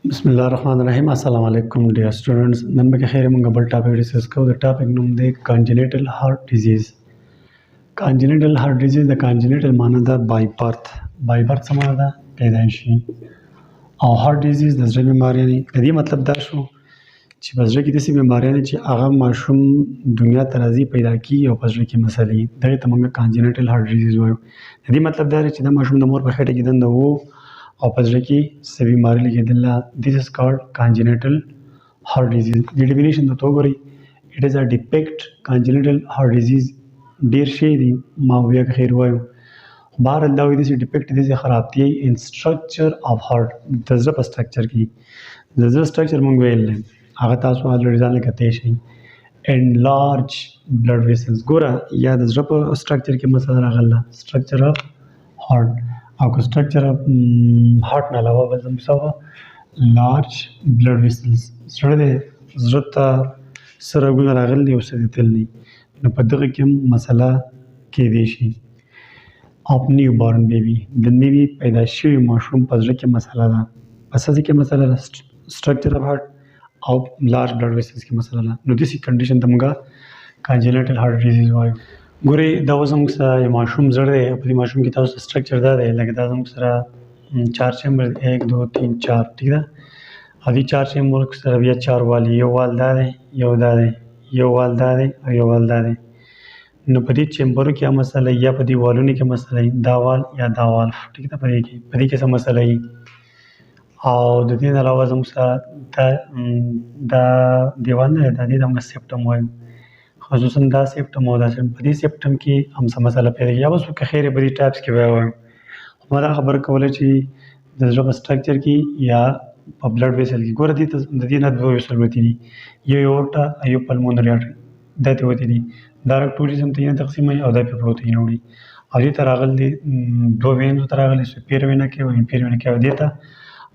بسم الله الرحمن الرحیم. السلام علیکم ډیر سټوډنټس. نن به خیر موږ بل ټاپک ډیسکس کوو. د ټاپک نوم دی کانجنیټل هارت ډیزیز. کانجنیټل هارت ډیزیز د کانجنیټل معنی ده بای برث. بای برث څه معنی ده؟ پیدایشي. او هارت ډیزیز د زړه بیماری دی. د دې مطلب دا شو چې په زړه کې داسې بیماریاں دي چې هغه ماشوم دنیا ته راځي پیدا کیږي او په زړه کې مسلې دغې ته موږ کانجنیټل هارت ډیزیز وایو. د دې مطلب دا دی چې دا ماشوم د مور په خېټه کې دننه و او په زړه کې څه بیماري لګېدله. This is called congenital heart disease. The definition ته وګورئ. It is a defect congenital heart disease. ډېر شی دي ما بیا که خیر وایو. بهرحال دا وایي داسې defect داسې خرابتیا in structure of heart د زړه په structure کې. د زړه structure موږ ویل دی هغه تاسو already ځان له کتی شئ. enlarge blood vessels. ګوره یا د زړه په structure کې مسله راغله structure of heart او که structure of heart نه علاوه بل څه مساوه large blood vessels. زړه دی زړه ته څه رګونه راغلي او څه دي تللي نو په دغه کې هم مسله کیدی شي. of newborn baby د نوي پیدا شوي ماشوم په زړه کې مسله ده. په څه کې مسله ده؟ structure of heart او large blood vessels کې مسله ده. نو داسې کنډیشن ته موږ congenital heart disease وایو. ګورئ دا اوس زموږ سره یو ماشوم زړه دی. په دې ماشوم کې تاسو سټرکچر دا دی لکه دا زموږ سره 4 چیمبر 1 2 3 4 ٹھیک ده. او دې 4 چیمبر سره بیا 4 والي یو وال دا دی یو دا دی یو وال دا دی او یو وال دا دی. نو په دې چیمبرو کې مسله یا په دې والونو کې مسله دا وال یا دا وال ٹھیک ده. په دې کې څه مسله ای او د دې نه علاوه زموږ سره دا دیوال نه دا دې موږ سپټم وایو. خصوصا دا سپټم او دا په دې سپټم کې هم څه مسله پیدا کېږي. یا بس که خیر په دې ټایپس کې بیا وایم. خو ما دا خبره کوله چې د زړه په سټرکچر کې یا په بلډ ویسل کې ګوره د دې نه دوه ویسل وتي دي یو اورټا او یو پلمونري آرټري دا ته وتي دي. دا رکټوریزم ته یې تقسیموي او دا پیپړو ته یې وړي او دې ته راغلي دوه وینو ته راغلي سپیر وینه کې او امپیر وینه کې او دې ته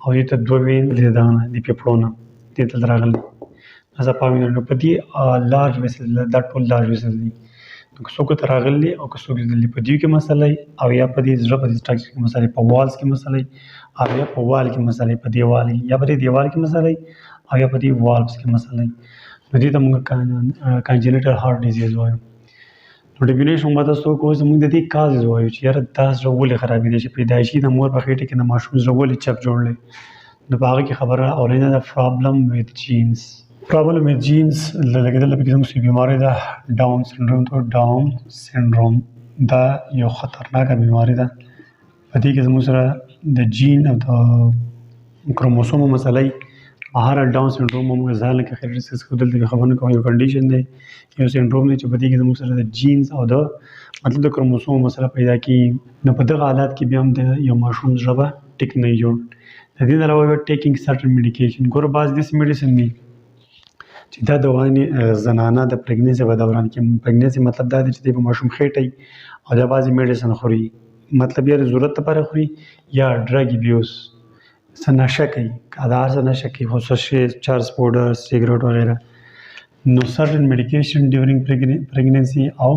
او دې ته دوه وین د دانه د پیپړو نه دې ته راغلي نظر پاوینه. نو په دې لارج ویسل دا ټول لارج ویسل دي. نو که څوک ته راغلي او که څوک دلې په دې کې مسله او یا په دې زړه په دې سټرکچر کې مسله په والز کې مسله او یا په وال کې مسله په دیوال یا په دې دیوال کې مسله او یا په دې والز کې مسله. نو دې ته موږ کانجنیټل هارت ډیزیز وایو. نو ډیفینیشن موږ تاسو کوو زموږ د دې کازز وایو چې یاره دا زړه ولې خرابېدی چې پیدایشي د مور په خېټه کې د ماشوم زړه ولې چپ جوړلی. نو په هغه کې خبره اورېده ده پرابلم ویت جینز. پرابلم ویت جینز لګېدل پکې زموږ بیماري ده ډاون سنډروم ته. ډاون سنډروم دا یو خطرناکه بیماري ده. په دې کې زموږ سره د جین او د کروموسوم مسله مهاره ډاون سنډروم موږ ځان لکه خیر ډسکس کوو. دلته خبرونه کوم یو کنډیشن دی یو سنډروم دی چې په دې کې زموږ سره د جینز او د مطلب د کروموسوم مسله پیدا کېږي. نو په دغه حالات کې بیا هم د یو ماشوم زړه به ټیک نه وي جوړ. د دې نه علاوه ټیکنګ سرټن میډیکیشن. ګوره بعض داسې میډیسن دي چې دا دواګانې زنانه د پریګننسي په دوران کې پریګننسي مطلب دا دی چې د ماشوم خېټه او دا بعضې میډیسن خوري مطلب یا د ضرورت لپاره خوري یا ډرګ ابیوز څه نشه کوي کادار څه نشه کوي خو څه شی چرس پاوډر سیګریټ وغیره. نو سرټن میډیکیشن ډیورینګ پریګننسي او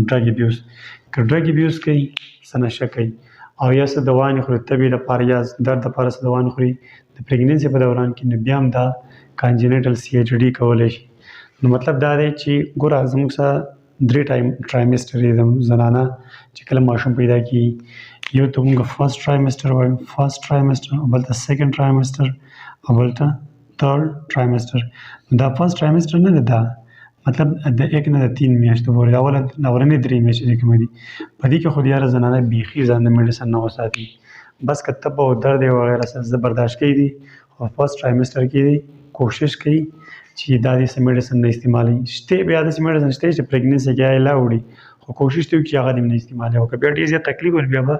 ډرګ ابیوز که ډرګ ابیوز کوي څه نشه کوي او یا څه دواګانې خوري تبې لپاره یا درد لپاره څه دواګانې خوري د پریګننسي په دوران کې نو بیا هم دا کانجنیټل سی ایچ ډي کولی شي. نو مطلب دا دی چې ګوره زموږ سره 3 ټرایمسټر دی زنانه چې کله ماشوم پیدا کېږي. یو ته موږ فرست ټرایمسټر وایو فرست ټرایمسټر او بل ته سیکنډ ټرایمسټر او بل ته تھرډ ټرایمسټر. دا فرست ټرایمسټر نه دی دا مطلب د 1 نه د 3 میاشتو پورې دا اولنې 3 میاشتې چې کومې دي په دې کې خو د یاره زنانه بیخي ځان د میډیسن نه وساتي بس که تب او درد وغیره څه برداشت کوي دي او فرست ټرایمسټر کې دي کوشش کوي چې دا داسې میډیسن نه استعمالوي. شته بیا داسې میډیسن شته چې پریګننسي کې علاج وړي خو کوشش کوي چې هغه دې نه استعمالوي او که بیا ډېر زیات تکلیف ول بیا به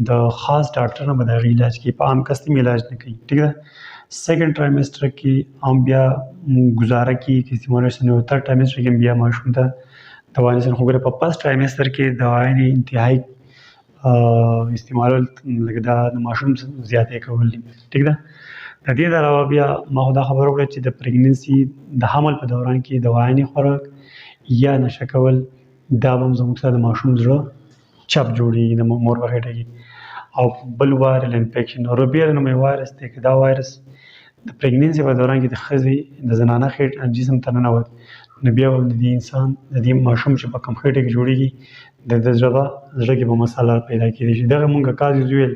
د خاص ډاکټر نه به د هغې علاج کوي په عام کس ته علاج نه کوي. ټیک ده. سیکنډ ټرایمسټر کې هم بیا ګزاره کوي چې استعمال شي. نو تھرډ ټرایمسټر کې بیا ماشوم ته دوا نیسن. خو ګوره په فرست ټرایمسټر کې دواګانې انتهایي استعمالول لکه دا د ماشوم زیاتې کول دي. ټیک ده. د دې علاوه بیا ما خو دا خبره وکړه چې د پریګننسي د حمل په دوران کې دواګانې خوراک یا نشه کول دا به هم زموږ سره د ماشوم زړه چپ جوړېږي د مور په خېټه کې او بل وایرل انفیکشن. روبیلا نومې وایرس دی، که دا وایرس د پریګنینسي په دوران کې د ښځې د زنانه خېټ جسم ته ننوت، نو بیا به د دې انسان د دې ماشوم چې په کوم خېټه کې جوړېږي د زړه کې به مسله پیدا کېدای شي. دغه مونږ کازز ویل،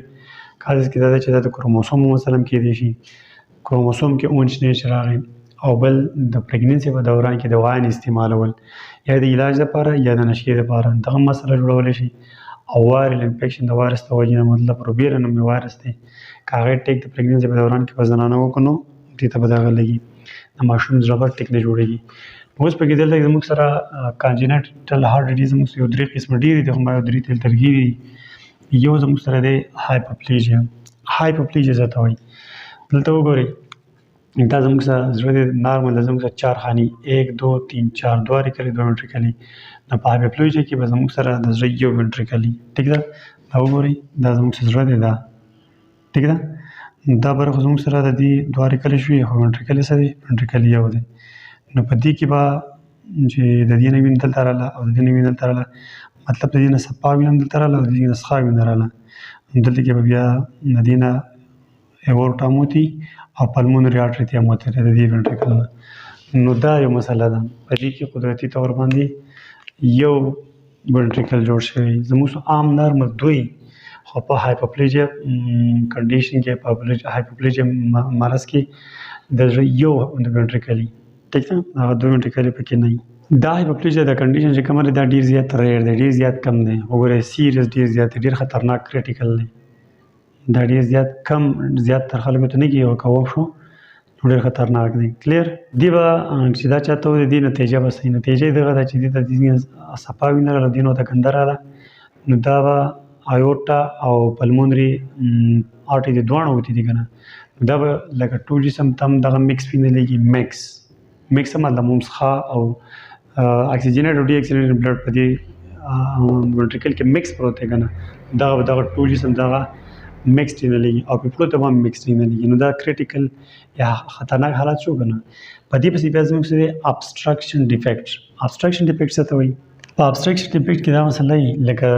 کازز کې دا ده چې دا د کروموسوم مثلا کېدای شي، کروموسوم کې اونچ نیچ راغی، او بل د پریګنینسي په دوران کې د واین استعمالول یا د علاج لپاره یا د نشې لپاره دغه مسله جوړولی شي. او وایرل انفیکشن د وایرس د وجې نه مطلب روبیلا نومې وایرس دی، که هغه ټیک د پریګنینسي په دوران کې په زنانه وکړو نو دې ته به دغه لګي، د ماشوم زړه به ټیک نه جوړېږي. اوس پکې دلته زموږ سره کانجینټل هارټ ډیزیز زموږ یو درې قسمه ډېرې دي، خو ما یو درې تلترګي دي. یو زموږ سره دی هایپوپلیجیا. هایپوپلیجیا څه ته وایي؟ دلته وګورئ، دا زموږ سره زړه دی نارمل دی، زموږ سره 4 خانې 1 2 3 4 2 اریکلي 2 وینټریکلي. نو په هایپوپلیجیا کې به زموږ سره د زړه یو وینټریکلي، ټیک ده. دا وګورئ، دا زموږ سره زړه دی، دا ټیک ده. دا برخه زموږ سره د دې 2 اریکلي شوي، خو وینټریکلي څه دی؟ وینټریکلي یو دی. نو په دې کې به چې د دې نه وینه دلته راغله او د دې نه وینه دلته راغله، مطلب د دې نه صفا وینه دلته راغله او د دې نه څښا وینه راغله، دلته کې به بیا د دې نه اورټا موتي او پلمونري آرټري ته موتي د دې وینټریکل نه. نو دا یو مسله ده، په دې کې قدرتي طور باندې یو وینټریکل جوړ شوی. زموږ عام نارمل دوی، خو په هایپوپلیجیا کنډیشن کې، په هایپوپلیجیا مرض کې د زړه یو وینټریکلي، ټیک ده، هغه 2 وینټریکلي پکې نه وي. دا هایپوپلیجیا د کنډیشن چې کومه ده دا ډېر زیات ریئر دی، ډېر زیات کم دی. وګورئ سیریس ډېر زیات دی، ډېر خطرناک کریټیکل دی. دا ډېر زیات کم زیات تر خلکو ته نه کېږي، او که وشو نو ډېر خطرناک دی. کلیر دی. به چې دا چاته و د دې نتیجه به صحیح، نتیجه یې دغه ده چې دې ته د دې صفا وینه راغله، دې نو ته ګنده راغله، نو دا به آیورټا او پلمونري آرټري د دواړو وتې دي که نه، دا به لکه ټول جسم ته هم دغه مکس وینه لګي. مکس مطلب ممسخه او اکسیجنیټ او ډي اکسیجنیټ بلډ په دې وینټریکل کې مکس پروت دی که نه، دغه ټول جسم دغه مکس وینه لګي او پیپړو ته هم مکس وینه لګي. نو دا کریټیکل یا خطرناک حالات شو که نه. په دې پسې بیا زموږ سره ابسټرکشن ډیفیکټ. ابسټرکشن ډیفیکټ څه ته وایي؟ په ابسټرکشن ډیفیکټ کې دا مسله وي لکه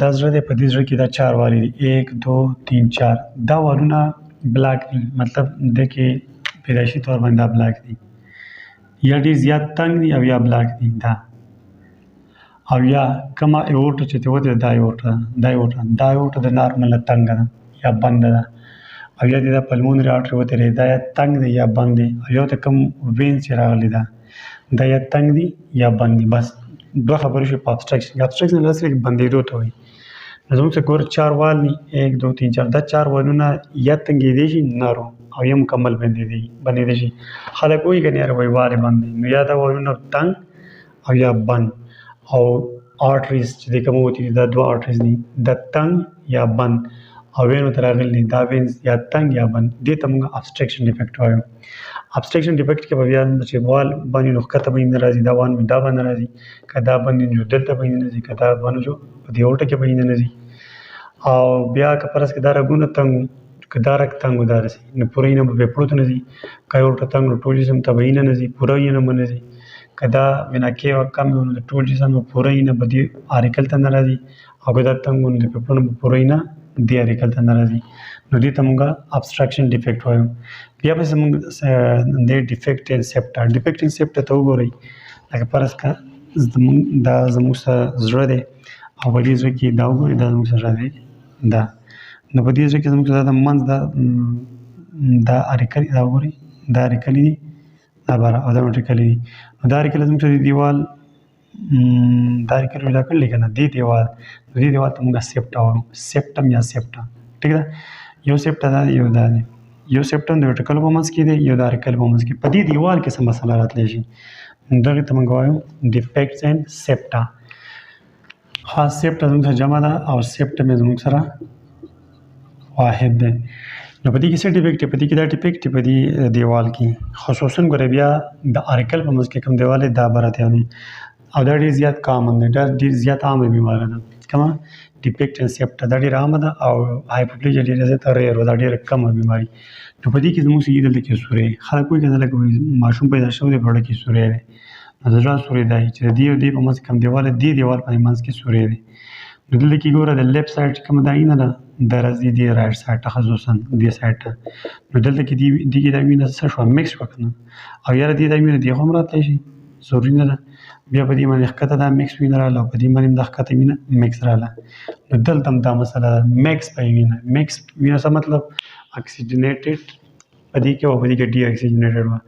دا زړه دی، په دې زړه کې دا 4 والي دي 1 2 3 4. دا والونه بلاک دي، مطلب د کې پیدایشي طور باندې دا بلاک دي، یا ډېر زیات تنګ دي او یا بلاک دي دا، او یا کومه ایورټا چې ته وته دا ایورټا د نارمل تنګ ده یا بند ده، او یا د پلمونري آرټري وته دا یا تنګ دی یا بند دی، او یا ته کوم وین چې راغلی دا یا تنګ دی یا بند دی. بس 2 خبرې شوې په ابسټرکشن. ابسټرکشن لاسره کې بندېدو ته وایي. زموږ څخه ګور 4 وال ني 1 2 3 4. دا 4 والونه یا تنګېدی شي نارو او یا مکمل بندېدی شي. خلک وایي که نه یاره وایي والې بند دی، نو یا دا والونه تنګ او یا بند، او آرټریز چې د کومه وتې دي دا 2 آرټریز دي، دا تنګ یا بند، او وینو ته راغلي دي دا وینز یا تنګ یا بند. دې ته موږ ابسټرکشن ډیفیکټ وایو. ابسټرکشن ډیفیکټ کې به بیا چې وال باندې نو ښکته به نه راځي، دا وان دا به نه راځي، که دا بند جو دلته به نه ځي، که دا بند جو په دې اورټه کې به نه ځي، او بیا که فرض کې دا رګونه تنګ، که دا رګ تنګ و دا رسي نو پوره یې نه به پیپړو ته نه ځي، که اورټه تنګ نو ټول جسم ته به یې نه ځي، پوره یې نه به نه ځي، که دا ویناکې کم وي نو د ټول جسم به پوره یې نه به دې اریکل ته نه راځي، او که دا تنګ و نو د پیپړو نه به پوره یې نه دې اریکل ته نه راځي. نو دې ته موږ ابسټرکشن ډیفیکټ وایو. بیا پسې موږ د ډیفیکټ ان سیپټا. ډیفیکټ ان سیپټا ته وګورئ، لکه فرض که دا زموږ سره زړه دی او په دې زړه کې دا وګورئ، دا زموږ سره دی دا، نو په دې زړه کې زموږ سره د منځ دا اریکلي، دا وګورئ دا اریکلي دي، دا باره او دا وینټریکلي دي. نو دا اریکلي زموږ سره دیوال، دا اریکلي پیدا کړلی که نه، دې دیوال ته موږ سیپټا وایو، سیپټم یا سیپټا، ټیک ده. یو سیپټا دا دی، یو دا دی، یو سیپټم د وینټریکل په منځ کې دی، یو د اریکل په منځ کې. په دې دیوال کې څه مسله راتلی شي، دغې ته موږ وایو ډیفیکټس ان سیپټا. خاص سیپټا زموږ سره جمع ده او سیپټم یې زموږ سره واحد دی. نو په دې کې څه ډیفیکټ دی؟ په دې کې دا ډیفیکټ دی په دې دیوال کې، خصوصا ګوره بیا د اریکل په منځ کې کوم دیوال دی دا براتیا نوم، او دا ډېر زیات کامن دی، دا ډېر زیات عامه بیماره ده. کومه ډیفیکټ ان سیپټا دا ډېره عامه ده، او هایپوپلیجیا ډېره زیاته ریئر ده، دا ډېره کمه بیماري. نو په دې کې زموږ سره دلته کې سورې خلک وایي که نه، لکه ماشوم پیدا شوی دی په زړه کې سورې دی، نو د زړه سورې دا چې د دې او دې په منځ کې کوم دیوال دی، دې دیوال په منځ کې سورې دی. نو دلته کې ګوره د لیفټ سایډ چې کومه دا وینه ده دا راځي دې رایټ سایډ ته خصوصا دې سایډ ته. نو دلته کې دې دا وینه څه شوه مکس شوه که نه، او یاره دې دا وینه دې خو هم راتلی شي، ضروري نه ده. بیا په دې باندې ښکته دا مکس وینه راغله او په دې باندې هم دا ښکته وینه مکس راغله. نو دلته هم دا مسله ده، مکس په وینه. مکس وینه څه مطلب؟ اکسیجنیټډ په دې کې او په دې کې ډي اکسیجنیټډ وه.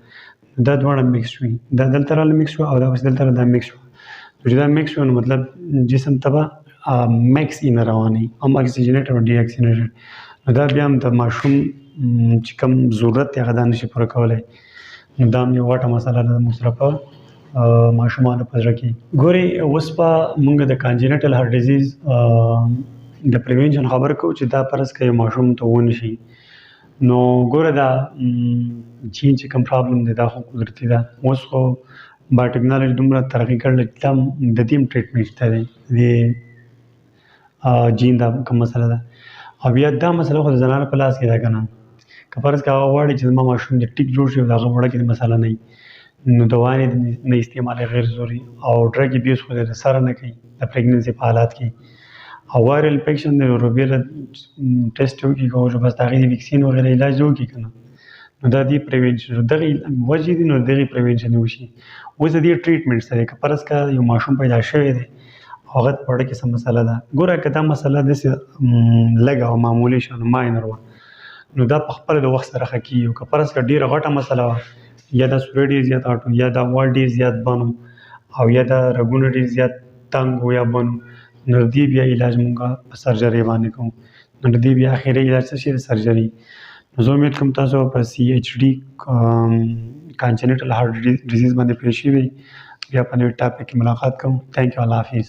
دا دواړه مکس شوي، دا دلته راغله مکس شوه او دا اوس دلته دا مکس شوه. نو چې دا مکس شوه نو مطلب جسم ته به مکس وینه روانوي، هم اکسیجنیټډ او ډي اکسیجنیټډ. نو دا بیا هم د ماشوم چې کوم ضرورت دی هغه دا نشي پوره کولی. نو دا هم یو غټه مسله ده موږ سره په ماشومانو په زړه کې. ګورې اوس به موږ د کانجینیټل هارټ ډیزیز د پریوینشن خبره کوو چې دا فرض که یو ماشوم ته ونشي. نو ګوره دا جین چې کوم پرابلم دی دا خو قدرتي ده. اوس خو بایوټیکنالوژي دومره ترقي کړله چې دا د دې هم ټریټمنټ شته دی، د جین دا کوم مسله ده. او بیا دا مسله خو د زنانو په لاس کې ده که نه. که فرض که هغه غواړي چې زما ماشوم د ټیک جوړ شي او د هغه وړه کې د مسله نه وي نو دوايانې نه استعمال غیر ضروري او ډرګ ابیوز خو د سره نه کوي د پریګننسي په حالات کې. او وایرل انفیکشن د روبیلا ټیسټ وکړي که بس د هغې د ویکسین وغیره علاج وکړي که نه نو دا دې پریوینشن دغې وجې دي نو دغې پریوینشن وشي. اوس د دې ټریټمنټ څه دی؟ که فرض که یو ماشوم پیدا شوی دی هغه په وړه کې څه مسله ده. ګوره که دا مسله داسې لږه او معمولي شوه نو ماینر وه نو دا په خپله د وخت سره ښه کېږي. او که فرض که ډېره غټه مسله وه یا دا سوری ډېر زیات غټ یا دا وال ډېر زیات بند او یا دا رګونه ډېر زیات تنګ و یا بند نو د دې بیا علاج مونږ په سرجرۍ باندې کوو. نو د دې بیا اخري علاج څه شي؟ د سرجرۍ. نو زه امید کوم تاسو په CHD کانجنیټل هارټ ډیزیز باندې پوه شوي. بیا په نوي ټاپک کې ملاقات کوم. تھینک یو، الله حافظ.